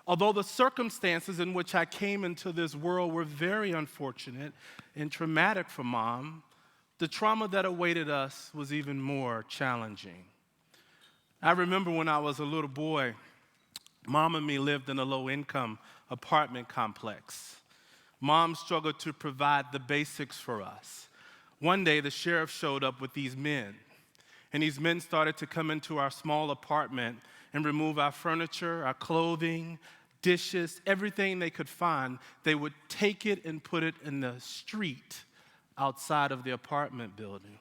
Although the circumstances in which I came into this world were very unfortunate and traumatic for Mom, the trauma that awaited us was even more challenging. I remember when I was a little boy, Mom and me lived in a low-income apartment complex. Mom struggled to provide the basics for us. One day, the sheriff showed up with these men, and these men started to come into our small apartment and remove our furniture, our clothing, dishes, everything they could find. They would take it and put it in the street outside of the apartment building.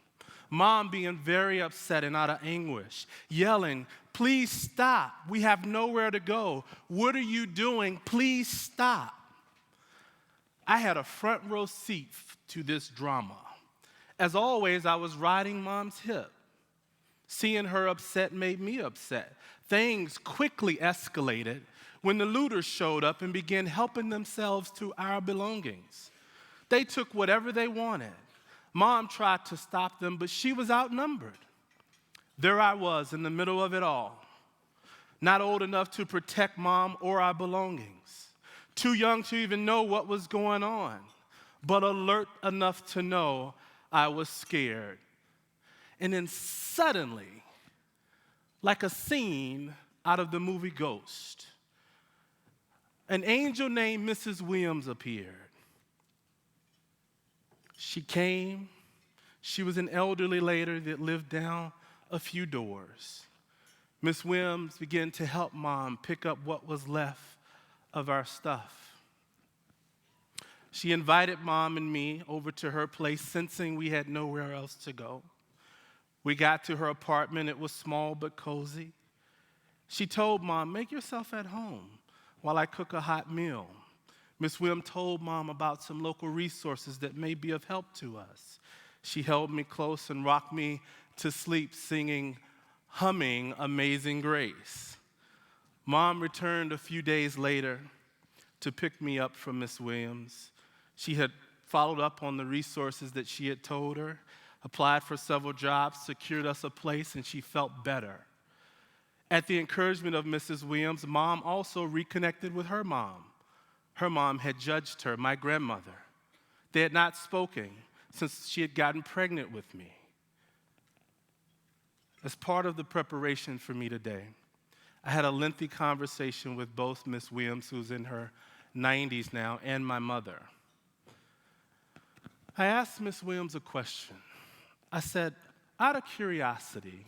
Mom being very upset and out of anguish, yelling, "Please stop. We have nowhere to go. What are you doing? Please stop." I had a front row seat to this drama. As always, I was riding Mom's hip. Seeing her upset made me upset. Things quickly escalated when the looters showed up and began helping themselves to our belongings. They took whatever they wanted. Mom tried to stop them, but she was outnumbered. There I was in the middle of it all, not old enough to protect Mom or our belongings, too young to even know what was going on, but alert enough to know I was scared. And then suddenly, like a scene out of the movie Ghost, an angel named Mrs. Williams appeared. She came. She was an elderly lady that lived down a few doors. Miss Williams began to help Mom pick up what was left of our stuff. She invited Mom and me over to her place, sensing we had nowhere else to go. We got to her apartment. It was small but cozy. She told Mom, "Make yourself at home while I cook a hot meal." Miss Williams told Mom about some local resources that may be of help to us. She held me close and rocked me to sleep, humming Amazing Grace. Mom returned a few days later to pick me up from Miss Williams. She had followed up on the resources that she had told her, applied for several jobs, secured us a place, and she felt better. At the encouragement of Mrs. Williams, Mom also reconnected with her mom. Her mom had judged her, my grandmother. They had not spoken since she had gotten pregnant with me. As part of the preparation for me today, I had a lengthy conversation with both Miss Williams, who's in her 90s now, and my mother. I asked Miss Williams a question. I said, out of curiosity,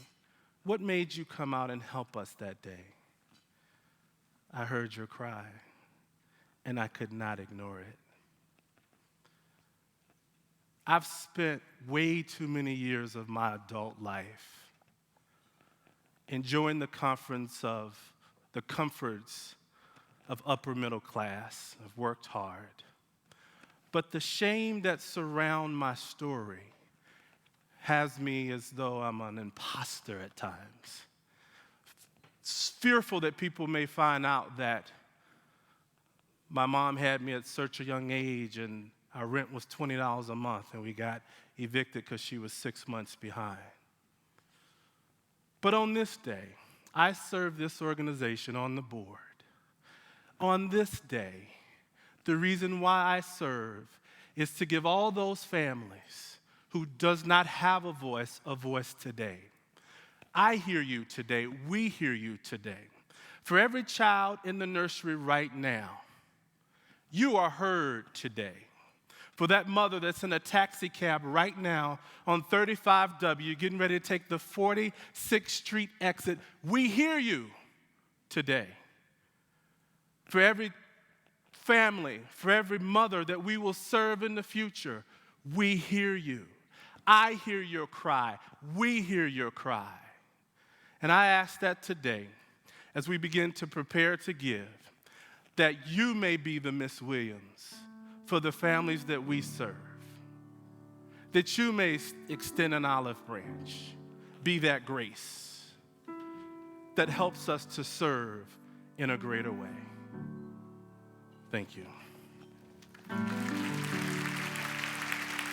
what made you come out and help us that day? I heard your cry, and I could not ignore it. I've spent way too many years of my adult life enjoying the comforts of upper middle class. I've worked hard. But the shame that surrounds my story has me as though I'm an imposter at times. Fearful that people may find out that my mom had me at such a young age and our rent was $20 a month and we got evicted because she was 6 months behind. But on this day, I serve this organization on the board. On this day, the reason why I serve is to give all those families who does not have a voice today. I hear you today. We hear you today. For every child in the nursery right now, you are heard today. For that mother that's in a taxi cab right now on 35W, getting ready to take the 46th Street exit, we hear you today. For every family, for every mother that we will serve in the future, we hear you. I hear your cry. We hear your cry. And I ask that today, as we begin to prepare to give, that you may be the Miss Williams for the families that we serve. That you may extend an olive branch, be that grace that helps us to serve in a greater way. Thank you.